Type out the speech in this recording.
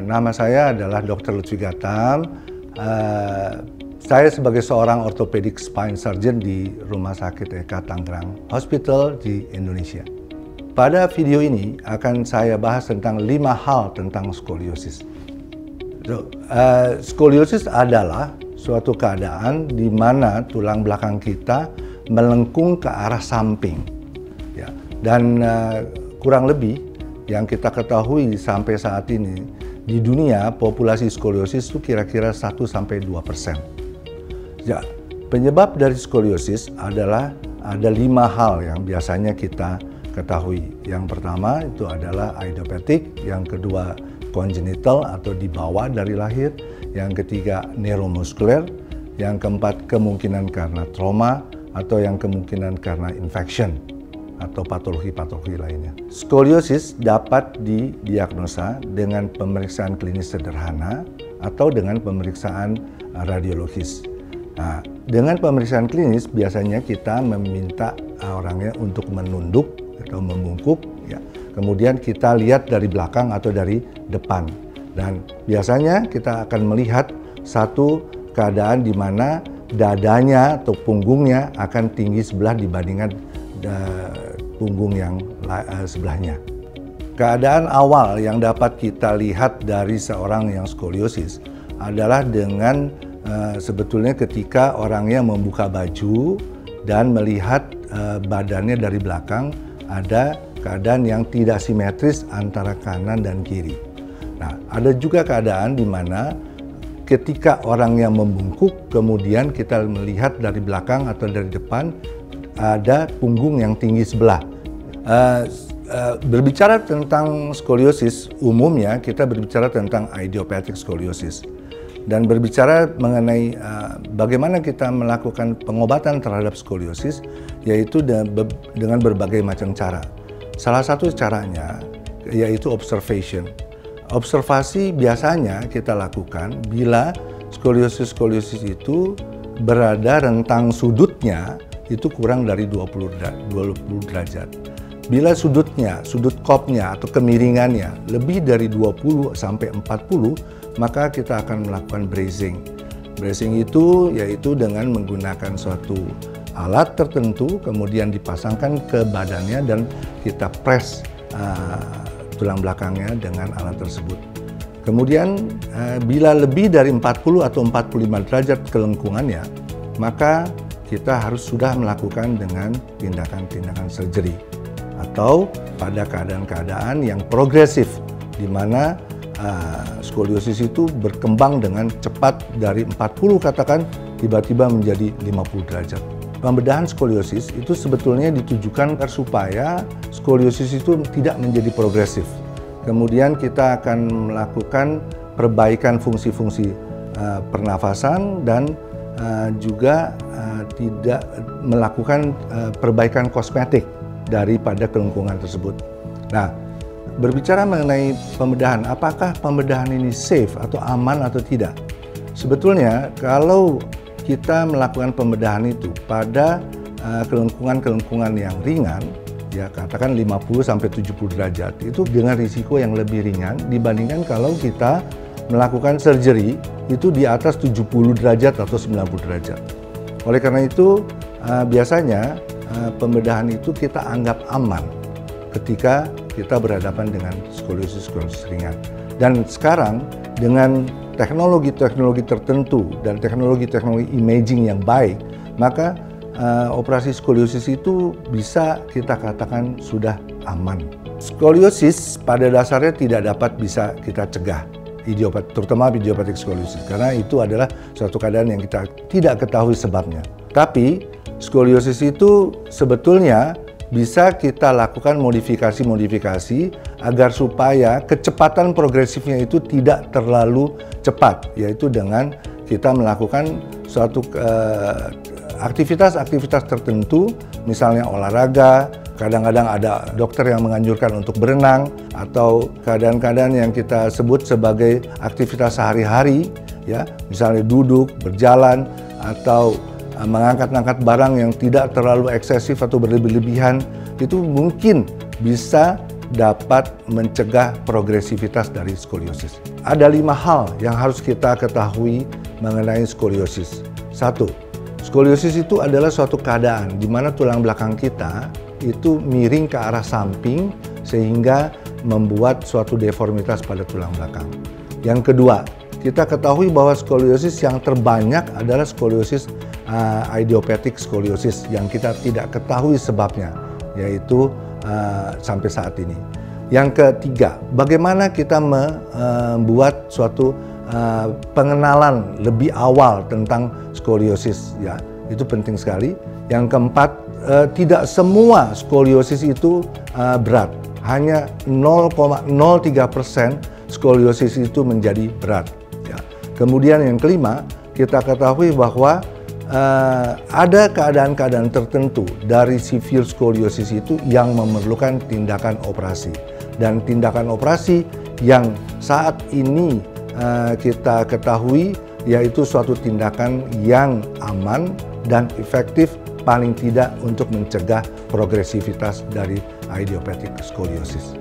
Nama saya adalah Dr. Lutfi Gatam. Saya sebagai seorang orthopedic spine surgeon di Rumah Sakit Eka Tangerang Hospital di Indonesia. Pada video ini akan saya bahas tentang 5 hal tentang skoliosis. Skoliosis adalah suatu keadaan di mana tulang belakang kita melengkung ke arah samping. Ya. Dan kurang lebih yang kita ketahui sampai saat ini, di dunia populasi skoliosis itu kira-kira 1-2%. Ya, penyebab dari skoliosis adalah ada 5 hal yang biasanya kita ketahui. Yang pertama itu adalah idiopathic, yang kedua congenital atau dibawa dari lahir, yang ketiga neuromuskuler, yang keempat kemungkinan karena trauma, atau yang kemungkinan karena infection atau patologi-patologi lainnya. Skoliosis dapat didiagnosa dengan pemeriksaan klinis sederhana atau dengan pemeriksaan radiologis. Nah, dengan pemeriksaan klinis biasanya kita meminta orangnya untuk menunduk atau membungkuk, ya. Kemudian kita lihat dari belakang atau dari depan. Dan biasanya kita akan melihat satu keadaan di mana dadanya atau punggungnya akan tinggi sebelah dibandingkan punggung yang sebelahnya. Keadaan awal yang dapat kita lihat dari seorang yang skoliosis adalah dengan sebetulnya ketika orangnya membuka baju dan melihat badannya dari belakang ada keadaan yang tidak simetris antara kanan dan kiri. Nah, ada juga keadaan di mana ketika orangnya membungkuk, kemudian kita melihat dari belakang atau dari depan ada punggung yang tinggi sebelah. Berbicara tentang skoliosis, umumnya kita berbicara tentang idiopathic scoliosis. Dan berbicara mengenai bagaimana kita melakukan pengobatan terhadap skoliosis, yaitu dengan berbagai macam cara. Salah satu caranya yaitu observation. Observasi biasanya kita lakukan bila skoliosis itu berada rentang sudutnya itu kurang dari 20 derajat. Bila sudut kopnya atau kemiringannya lebih dari 20 sampai 40, maka kita akan melakukan bracing. Bracing itu yaitu dengan menggunakan suatu alat tertentu, kemudian dipasangkan ke badannya dan kita press tulang belakangnya dengan alat tersebut. Kemudian bila lebih dari 40 atau 45 derajat kelengkungannya, maka kita harus sudah melakukan dengan tindakan-tindakan surgery. Atau pada keadaan-keadaan yang progresif, di mana skoliosis itu berkembang dengan cepat dari 40 katakan tiba-tiba menjadi 50 derajat. Pembedahan skoliosis itu sebetulnya ditujukan supaya skoliosis itu tidak menjadi progresif. Kemudian kita akan melakukan perbaikan fungsi-fungsi pernafasan dan juga tidak melakukan perbaikan kosmetik daripada kelengkungan tersebut. Nah, berbicara mengenai pembedahan, apakah pembedahan ini safe atau aman atau tidak? Sebetulnya kalau kita melakukan pembedahan itu pada kelengkungan-kelengkungan yang ringan, ya katakan 50-70 derajat, itu dengan risiko yang lebih ringan dibandingkan kalau kita melakukan surgery itu di atas 70 derajat atau 90 derajat. Oleh karena itu, biasanya pembedahan itu kita anggap aman ketika kita berhadapan dengan skoliosis ringan. Dan sekarang dengan teknologi-teknologi tertentu dan teknologi-teknologi imaging yang baik, maka operasi skoliosis itu bisa kita katakan sudah aman. Skoliosis pada dasarnya tidak dapat bisa kita cegah, terutama idiopathic scoliosis, karena itu adalah suatu keadaan yang kita tidak ketahui sebabnya. Tapi skoliosis itu sebetulnya bisa kita lakukan modifikasi-modifikasi agar supaya kecepatan progresifnya itu tidak terlalu cepat, yaitu dengan kita melakukan suatu aktivitas-aktivitas tertentu, misalnya olahraga, kadang-kadang ada dokter yang menganjurkan untuk berenang, atau keadaan-keadaan yang kita sebut sebagai aktivitas sehari-hari, ya, misalnya duduk, berjalan, atau mengangkat-angkat barang yang tidak terlalu eksesif atau berlebihan, itu mungkin bisa dapat mencegah progresivitas dari skoliosis. Ada 5 hal yang harus kita ketahui mengenai skoliosis. 1. Skoliosis itu adalah suatu keadaan di mana tulang belakang kita itu miring ke arah samping sehingga membuat suatu deformitas pada tulang belakang. Yang kedua, kita ketahui bahwa skoliosis yang terbanyak adalah skoliosis idiopathic skoliosis yang kita tidak ketahui sebabnya, yaitu sampai saat ini. Yang ketiga, bagaimana kita membuat suatu pengenalan lebih awal tentang skoliosis, ya, itu penting sekali. Yang keempat, tidak semua skoliosis itu berat, hanya 0,03% skoliosis itu menjadi berat. Ya. Kemudian yang kelima, kita ketahui bahwa ada keadaan-keadaan tertentu dari severe skoliosis itu yang memerlukan tindakan operasi. Dan tindakan operasi yang saat ini kita ketahui yaitu suatu tindakan yang aman dan efektif paling tidak untuk mencegah progresivitas dari idiopathic scoliosis.